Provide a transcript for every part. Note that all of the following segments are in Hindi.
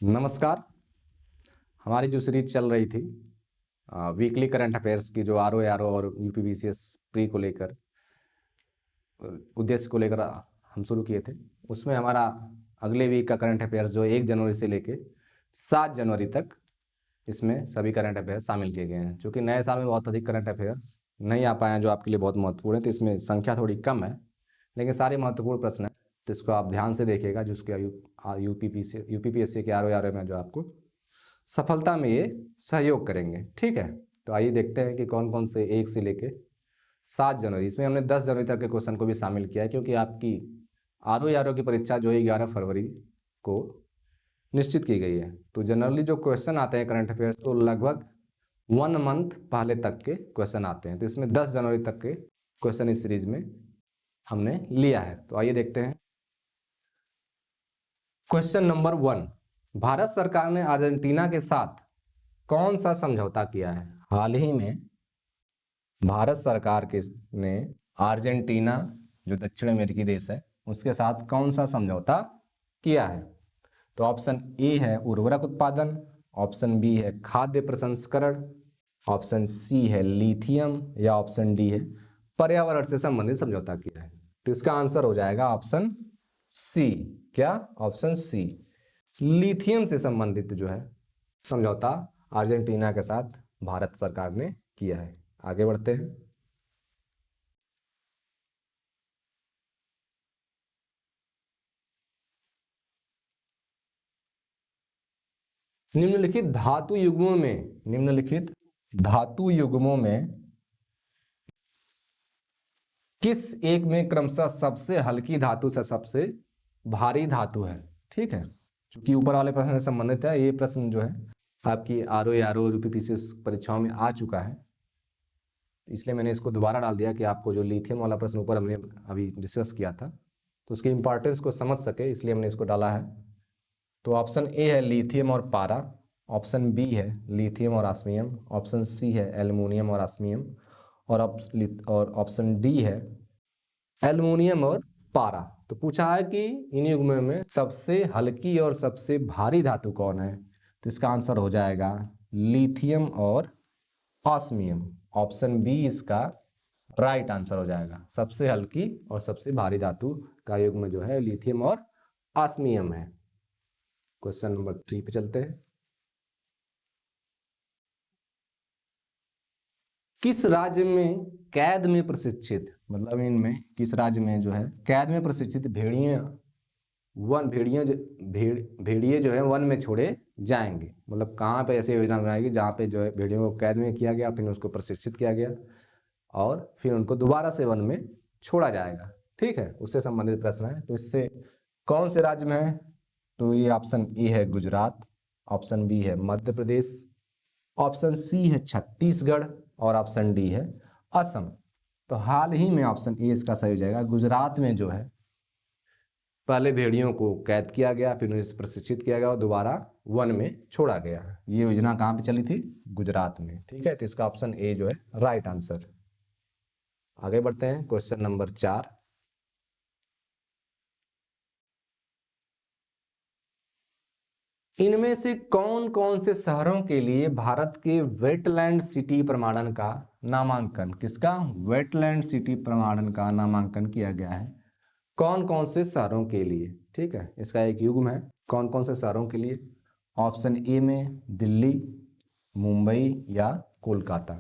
नमस्कार। हमारी जो सीरीज चल रही थी वीकली करंट अफेयर्स की, जो आर और यूपीबीसीएस प्री को लेकर उद्देश्य को लेकर हम शुरू किए थे, उसमें हमारा अगले वीक का करंट अफेयर्स जो 1 जनवरी से लेके 7 जनवरी तक, इसमें सभी करंट अफेयर्स शामिल किए गए हैं। चूँकि नए साल में बहुत अधिक करंट अफेयर्स नहीं आ पाए हैं जो आपके लिए बहुत महत्वपूर्ण है, तो इसमें संख्या थोड़ी कम है, लेकिन सारे महत्वपूर्ण प्रश्न हैं, तो इसको आप ध्यान से देखिएगा, जिसके यूपीपीएससी के आर में जो आपको सफलता में ये सहयोग करेंगे। ठीक है, तो आइए देखते हैं कि कौन कौन से 1 से लेके 7 जनवरी, इसमें हमने 10 जनवरी तक के क्वेश्चन को भी शामिल किया है, क्योंकि आपकी आर की परीक्षा जो है 11 फरवरी को निश्चित की गई है। तो जनरली जो क्वेश्चन आते हैं करंट अफेयर्स, तो लगभग 1 मंथ पहले तक के क्वेश्चन आते हैं। तो इसमें 10 जनवरी तक के क्वेश्चन इस सीरीज में हमने लिया है। तो आइए देखते हैं। क्वेश्चन नंबर 1, भारत सरकार ने अर्जेंटीना के साथ कौन सा समझौता किया है? हाल ही में भारत सरकार ने अर्जेंटीना, जो दक्षिण अमेरिकी देश है, उसके साथ कौन सा समझौता किया है? तो ऑप्शन ए है उर्वरक उत्पादन, ऑप्शन बी है खाद्य प्रसंस्करण, ऑप्शन सी है लिथियम, या ऑप्शन डी है पर्यावरण से संबंधित समझौता किया है। तो इसका आंसर हो जाएगा ऑप्शन सी। क्या? ऑप्शन सी, लिथियम से संबंधित जो है समझौता अर्जेंटीना के साथ भारत सरकार ने किया है। आगे बढ़ते हैं। निम्नलिखित धातु युग्मों में किस एक में क्रमशः सबसे हल्की धातु से सबसे भारी धातु है? ठीक है, क्योंकि ऊपर वाले प्रश्न से संबंधित है, ये प्रश्न जो है आपकी आर यूपीपीसीएस परीक्षाओं में आ चुका है, इसलिए मैंने इसको दोबारा डाल दिया कि आपको जो लिथियम वाला प्रश्न ऊपर हमने अभी डिस्कस किया था, तो उसकी इंपॉर्टेंस को समझ सके, इसलिए हमने इसको डाला है। तो ऑप्शन ए है लिथियम और पारा, ऑप्शन बी है लिथियम और ऑस्मियम, ऑप्शन सी है एल्युमिनियम और ऑस्मियम, और ऑप्शन डी है एल्युमिनियम और पारा। तो पूछा है कि इन युग्मों में सबसे हल्की और सबसे भारी धातु कौन है? तो इसका आंसर हो जाएगा लिथियम और ऑस्मियम। ऑप्शन बी इसका राइट आंसर हो जाएगा। सबसे हल्की और सबसे भारी धातु का युग्म जो है लिथियम और ऑस्मियम है। क्वेश्चन नंबर 3 पे चलते हैं। किस राज्य में कैद में प्रशिक्षित, मतलब इनमें किस राज्य में जो है कैद में प्रशिक्षित भेड़िए जो है वन में छोड़े जाएंगे? मतलब कहाँ पे ऐसी योजना बनाएगी जहाँ पे जो है भेड़ियों को कैद में किया गया, फिर उसको प्रशिक्षित किया गया और फिर उनको दोबारा से वन में छोड़ा जाएगा। ठीक है, उससे संबंधित प्रश्न है। तो इससे कौन से राज्य में है? तो ये ऑप्शन ए है गुजरात, ऑप्शन बी है मध्य प्रदेश, ऑप्शन सी है छत्तीसगढ़, और ऑप्शन डी है असम। तो हाल ही में ऑप्शन ए इसका सही हो जाएगा। गुजरात में जो है पहले भेड़ियों को कैद किया गया, फिर उन्हें प्रशिक्षित किया गया और दोबारा वन में छोड़ा गया। ये योजना कहाँ पे चली थी? गुजरात में। ठीक है, तो इसका ऑप्शन ए जो है राइट आंसर। आगे बढ़ते हैं। क्वेश्चन नंबर 4, इनमें से कौन कौन से शहरों के लिए भारत के वेटलैंड सिटी प्रमाणन का नामांकन, किसका? वेटलैंड सिटी प्रमाणन का नामांकन किया गया है? कौन कौन से शहरों के लिए? ठीक है, इसका एक युग्म है। कौन कौन से शहरों के लिए? ऑप्शन ए में दिल्ली, मुंबई या कोलकाता,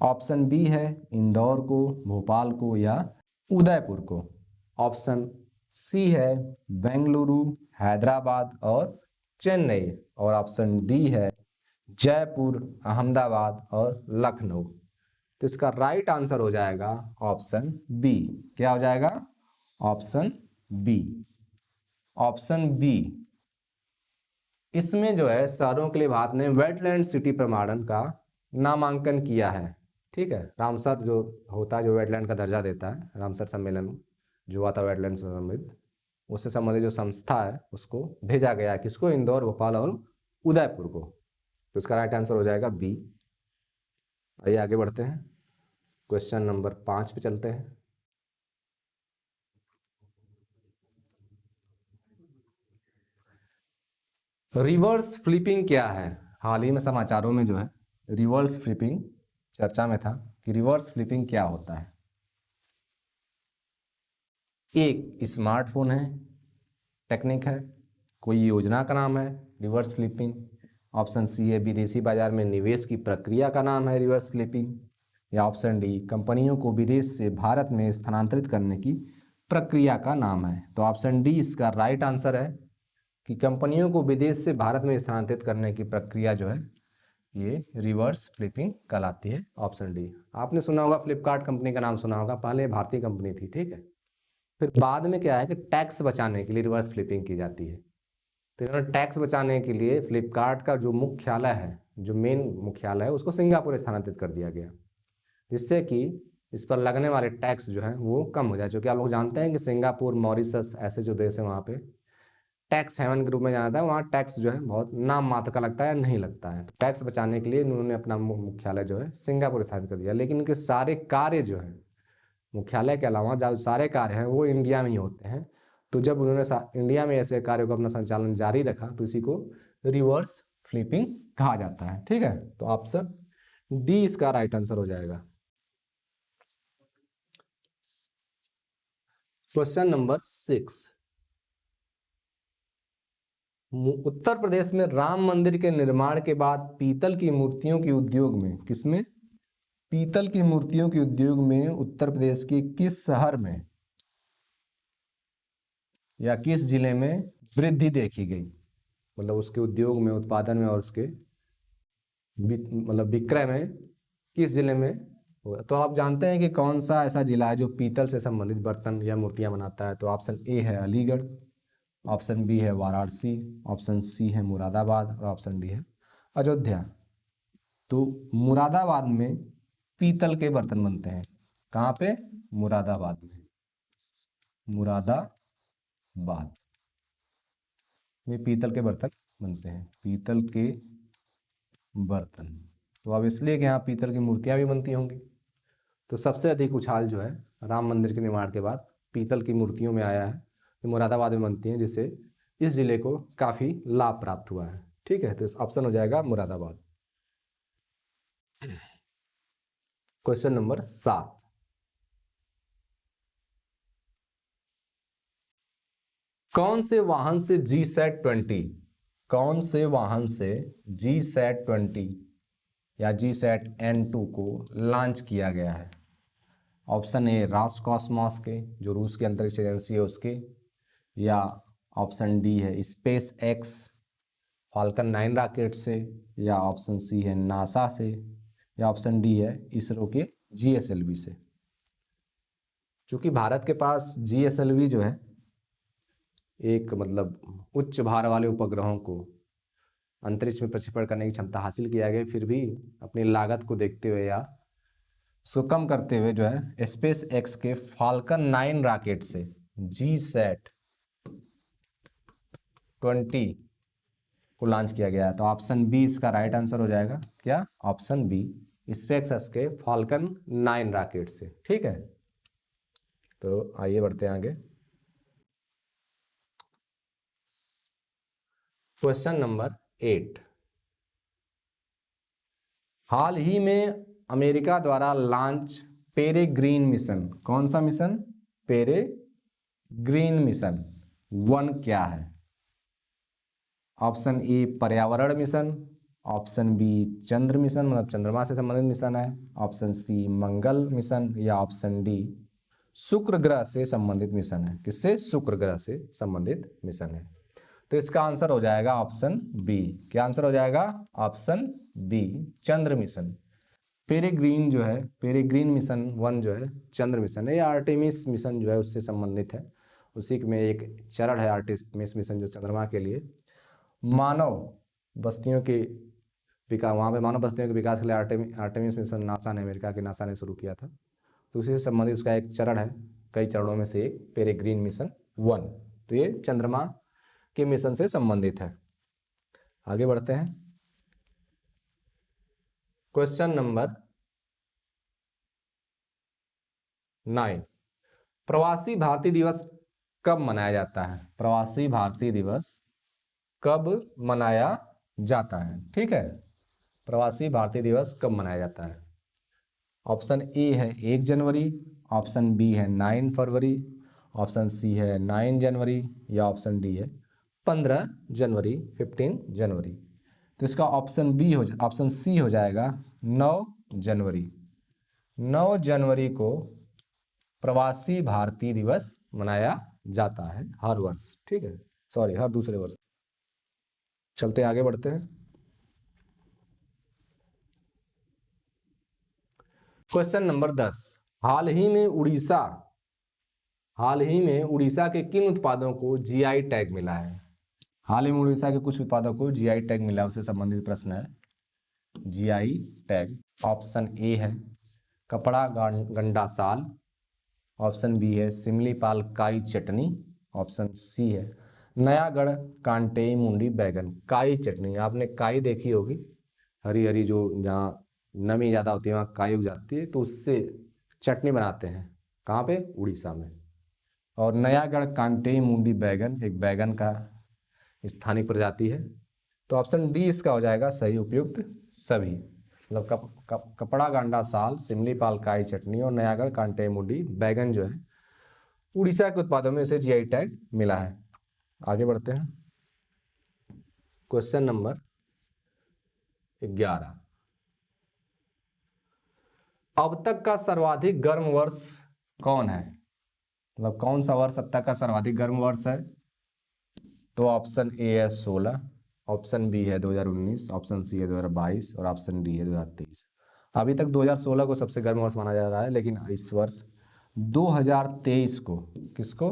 ऑप्शन बी है इंदौर को, भोपाल को या उदयपुर को, ऑप्शन सी है बेंगलुरु, हैदराबाद और चेन्नई, और ऑप्शन डी है जयपुर, अहमदाबाद और लखनऊ। तो इसका राइट आंसर हो जाएगा ऑप्शन बी। क्या हो जाएगा? Option B. ऑप्शन बी, इसमें जो है शहरों के लिए भारत ने वेटलैंड सिटी प्रमाणन का नामांकन किया है। ठीक है, रामसर जो होता है, जो वेटलैंड का दर्जा देता है, रामसर सम्मेलन जो हुआ था वेटलैंड से संबंधित, उससे संबंधित जो संस्था है उसको भेजा गया है। किसको? इंदौर, भोपाल और उदयपुर को। तो इसका राइट आंसर हो जाएगा बी। आइए आगे बढ़ते हैं। क्वेश्चन नंबर 5 पे चलते हैं। रिवर्स फ्लिपिंग क्या है? हाल ही में समाचारों में जो है रिवर्स फ्लिपिंग चर्चा में था कि रिवर्स फ्लिपिंग क्या होता है। एक स्मार्टफोन है, टेक्निक है, कोई योजना का नाम है रिवर्स फ्लिपिंग। ऑप्शन सी है विदेशी बाजार में निवेश की प्रक्रिया का नाम है रिवर्स फ्लिपिंग। या ऑप्शन डी कंपनियों को विदेश से भारत में स्थानांतरित करने की प्रक्रिया का नाम है। तो ऑप्शन डी इसका राइट आंसर है कि कंपनियों को विदेश से भारत में स्थानांतरित करने की प्रक्रिया जो है ये रिवर्स फ्लिपिंग कहलाती है। Option D. आपने सुना होगा फ्लिपकार्ट कंपनी का नाम सुना होगा, पहले भारतीय कंपनी थी, ठीक है। फिर बाद में क्या है कि टैक्स बचाने के लिए रिवर्स फ्लिपिंग की जाती है। तो इन्होंने टैक्स बचाने के लिए फ्लिपकार्ट का जो मुख्यालय है, जो मेन मुख्यालय है, उसको सिंगापुर स्थानांतरित कर दिया गया, जिससे कि इस पर लगने वाले टैक्स जो है वो कम हो जाए। क्योंकि आप लोग जानते हैं कि सिंगापुर, मॉरिशस ऐसे जो देश है वहाँ पे टैक्स हेवन के रूप में जाना जाता है, वहाँ टैक्स जो है बहुत नाम मात्र का लगता है, नहीं लगता है। तो टैक्स बचाने के लिए इन्होंने अपना मुख्यालय जो है सिंगापुर स्थापित कर दिया। लेकिन इनके सारे कार्य जो है मुख्यालय के अलावा जो सारे कार्य हैं वो इंडिया में ही होते हैं। तो जब उन्होंने इंडिया में ऐसे कार्यों को अपना संचालन जारी रखा तो इसी को रिवर्स फ्लिपिंग कहा जाता है, ठीक है। तो ऑप्शन डी इसका राइट आंसर हो जाएगा। क्वेश्चन नंबर 6, उत्तर प्रदेश में राम मंदिर के निर्माण के बाद पीतल की मूर्तियों के उद्योग में, किसमें? पीतल की मूर्तियों के उद्योग में उत्तर प्रदेश के किस शहर में या किस जिले में वृद्धि देखी गई? मतलब उसके उद्योग में, उत्पादन में और उसके मतलब विक्रय में किस जिले में हुआ? तो आप जानते हैं कि कौन सा ऐसा जिला है जो पीतल से संबंधित बर्तन या मूर्तियां बनाता है? तो ऑप्शन ए है अलीगढ़, ऑप्शन बी है वाराणसी, ऑप्शन सी है मुरादाबाद और ऑप्शन डी है अयोध्या। तो मुरादाबाद में पीतल के बर्तन बनते हैं। कहाँ पे? मुरादाबाद में। मुरादाबाद में पीतल के बर्तन बनते हैं, पीतल के बर्तन। तो अब इसलिए कि यहाँ पीतल की मूर्तियां भी बनती होंगी। तो सबसे अधिक उछाल जो है राम मंदिर के निर्माण के बाद पीतल की मूर्तियों में आया है, जो मुरादाबाद में बनती हैं, जिससे इस जिले को काफी लाभ प्राप्त हुआ है, ठीक है। तो इस ऑप्शन हो जाएगा मुरादाबाद। क्वेश्चन नंबर 7, कौन से वाहन से G-SAT-20, कौन से वाहन से G-SAT-20 या G-SAT-N2 को लॉन्च किया गया है? ऑप्शन ए रॉसकॉस्मॉस के, जो रूस की अंतरिक्ष एजेंसी है उसके, या ऑप्शन डी है स्पेस एक्स फाल्कन 9 रॉकेट से, या ऑप्शन सी है नासा से, या ऑप्शन डी है इसरो के GSLV से। चूंकि भारत के पास GSLV जो है एक मतलब उच्च भार वाले उपग्रहों को अंतरिक्ष में प्रक्षेपण करने की क्षमता हासिल किया गया, फिर भी अपनी लागत को देखते हुए या उसको कम करते हुए जो है स्पेस एक्स के फाल्कन 9 रॉकेट से G-SAT-20 को लॉन्च किया गया है। तो ऑप्शन बी इसका राइट आंसर हो जाएगा। क्या? ऑप्शन बी, स्पेस एक्स के फाल्कन 9 रॉकेट से, ठीक है। तो आइए बढ़ते हैं आगे। क्वेश्चन नंबर 8, हाल ही में अमेरिका द्वारा लॉन्च पेरेग्रीन मिशन, कौन सा मिशन? पेरेग्रीन मिशन 1 क्या है? ऑप्शन ए पर्यावरण मिशन, ऑप्शन बी चंद्र मिशन मतलब चंद्रमा से संबंधित मिशन है, ऑप्शन सी मंगल मिशन, या ऑप्शन डी शुक्र ग्रह से संबंधित मिशन है। किससे? शुक्र ग्रह से संबंधित मिशन है। तो इसका आंसर हो जाएगा ऑप्शन बी। क्या आंसर हो जाएगा? ऑप्शन बी चंद्र मिशन। पेरेग्रीन जो है, पेरेग्रीन मिशन 1 जो है चंद्र मिशन है, या आर्टेमिस मिशन जो है उससे संबंधित है। उसी में एक चरण है आर्टेमिस मिशन जो चंद्रमा के लिए मानव बस्तियों के विकास, वहाँ पे मानव बस्तियों के विकास के लिए आर्टेमिस मिशन नासा ने, अमेरिका के नासा ने शुरू किया था। तो उसी से संबंधित उसका एक चरण है, कई चरणों में से एक पेरेग्रीन मिशन 1। तो ये चंद्रमा के मिशन से संबंधित है। आगे बढ़ते हैं। क्वेश्चन नंबर 9, प्रवासी भारतीय दिवस कब मनाया जाता है? प्रवासी भारतीय दिवस कब मनाया जाता है? ठीक है, प्रवासी भारतीय दिवस कब मनाया जाता है? ऑप्शन ए है 1 जनवरी, ऑप्शन बी है 9 फरवरी, ऑप्शन सी है 9 जनवरी, या ऑप्शन डी है 15 जनवरी, 15 जनवरी। तो इसका ऑप्शन सी हो जाएगा 9 जनवरी। 9 जनवरी को प्रवासी भारतीय दिवस मनाया जाता है हर वर्ष। ठीक है, सॉरी, हर दूसरे वर्ष। चलते आगे बढ़ते हैं। Question number 10। हाल ही में उड़ीसा के किन उत्पादों को जीआई टैग मिला है? हाल ही में उड़ीसा के कुछ उत्पादों को जीआई टैग मिला, उससे संबंधित प्रश्न है। जीआई टैग ऑप्शन ए है कपड़ा गंडा साल, ऑप्शन बी है सिमलीपाल काई चटनी, ऑप्शन सी है नयागढ़ कांटेई मुंडी बैगन। काई चटनी, आपने काई देखी होगी, हरी हरी, जो जहाँ नमी ज़्यादा होती है वहाँ काई उग जाती है, तो उससे चटनी बनाते हैं। कहाँ पे? उड़ीसा में। और नयागढ़ कांटेई मुंडी बैगन एक बैगन का स्थानीय प्रजाति है। तो ऑप्शन डी इसका हो जाएगा सही उपयुक्त सभी। मतलब कपड़ा गांडा साल, सिमलीपाल काई चटनी और नयागढ़ कांटेई मुंडी बैगन जो है उड़ीसा के उत्पादों में इसे जीआई टैग मिला है। आगे बढ़ते हैं। Question number 11। अब तक का सर्वाधिक गर्म वर्ष कौन है? मतलब कौन सा वर्ष अब तक का सर्वाधिक गर्म वर्ष है? तो ऑप्शन ए है 16, ऑप्शन बी है 2019, ऑप्शन सी है 2022 और ऑप्शन डी है 2023। अभी तक 2016 को सबसे गर्म वर्ष माना जा रहा है, लेकिन इस वर्ष 2023 को, किसको?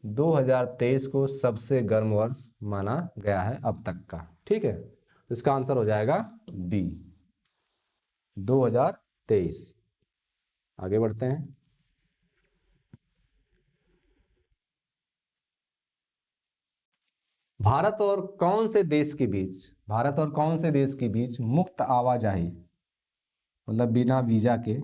2023 को सबसे गर्म वर्ष माना गया है अब तक का। ठीक है, तो इसका आंसर हो जाएगा बी, 2023। आगे बढ़ते हैं। भारत और कौन से देश के बीच मुक्त आवाजाही, मतलब बिना वीजा के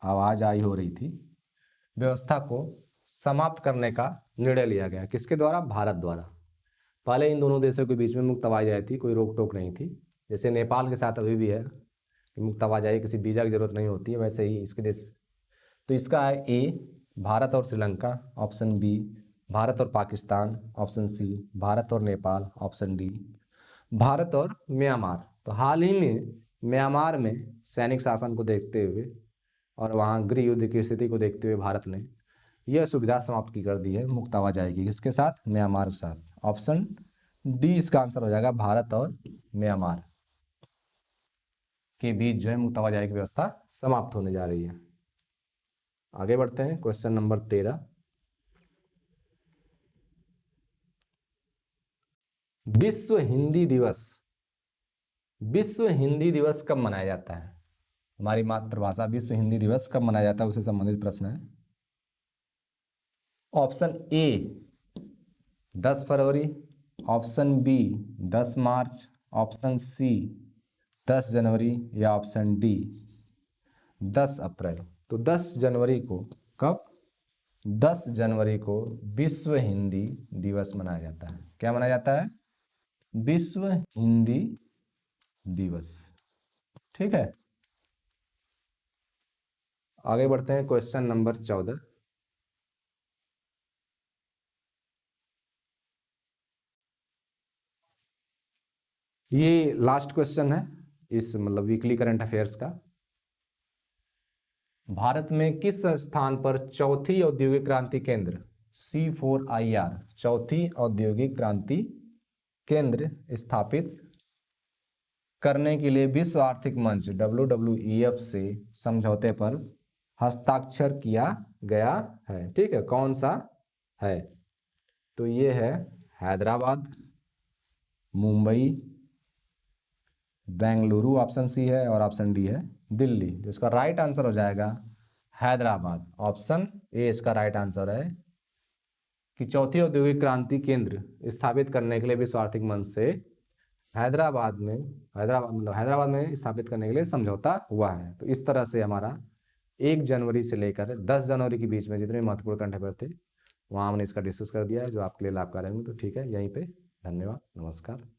आवाजाही हो रही थी, व्यवस्था को समाप्त करने का निर्णय लिया गया? किसके द्वारा? भारत द्वारा। पहले इन दोनों देशों के बीच में मुक्त आवाजाही थी, कोई रोक टोक नहीं थी। जैसे नेपाल के साथ अभी भी है कि मुक्त आवाजाही, किसी वीजा की जरूरत नहीं होती है, वैसे ही इसके देश। तो इसका है ए भारत और श्रीलंका, ऑप्शन बी भारत और पाकिस्तान, ऑप्शन सी भारत और नेपाल, ऑप्शन डी भारत और म्यांमार। तो हाल ही में म्यांमार में सैनिक शासन को देखते हुए और वहाँ गृह युद्ध की स्थिति को देखते हुए भारत ने यह सुविधा समाप्त की कर दी है मुक्त आवाजाही की। किसके साथ? म्यांमार के साथ। ऑप्शन डी इसका आंसर हो जाएगा, भारत और म्यांमार के बीच जो है मुक्त आवाजाही की व्यवस्था समाप्त होने जा रही है। आगे बढ़ते हैं। Question number 13। विश्व हिंदी दिवस कब मनाया जाता है? हमारी मातृभाषा विश्व हिंदी दिवस कब मनाया जाता है, उससे संबंधित प्रश्न है। ऑप्शन ए 10 फरवरी, ऑप्शन बी 10 मार्च, ऑप्शन सी 10 जनवरी या ऑप्शन डी 10 अप्रैल। तो 10 जनवरी को कब? 10 जनवरी को विश्व हिंदी दिवस मनाया जाता है। क्या मनाया जाता है? विश्व हिंदी दिवस। ठीक है, आगे बढ़ते हैं। Question number 14। ये लास्ट क्वेश्चन है इस मतलब वीकली करंट अफेयर्स का। भारत में किस स्थान पर चौथी औद्योगिक क्रांति केंद्र C4IR, चौथी औद्योगिक क्रांति केंद्र स्थापित करने के लिए विश्व आर्थिक मंच WWEF से समझौते पर हस्ताक्षर किया गया है? ठीक है, कौन सा है? तो ये है हैदराबाद, मुंबई, बेंगलुरु ऑप्शन सी है और ऑप्शन डी है दिल्ली। तो इसका राइट आंसर हो जाएगा हैदराबाद। ऑप्शन ए इसका राइट आंसर है कि चौथी औद्योगिक क्रांति केंद्र स्थापित करने के लिए विश्व आर्थिक मंच से हैदराबाद में स्थापित करने के लिए समझौता हुआ है। तो इस तरह से हमारा 1 जनवरी से लेकर 10 जनवरी के बीच में जितने महत्वपूर्ण करंट अफेयर थे वहाँ हमने इसका डिस्कस कर दिया है, जो आपके लिए लाभकारी होंगे। तो ठीक है, यहीं पे धन्यवाद, नमस्कार।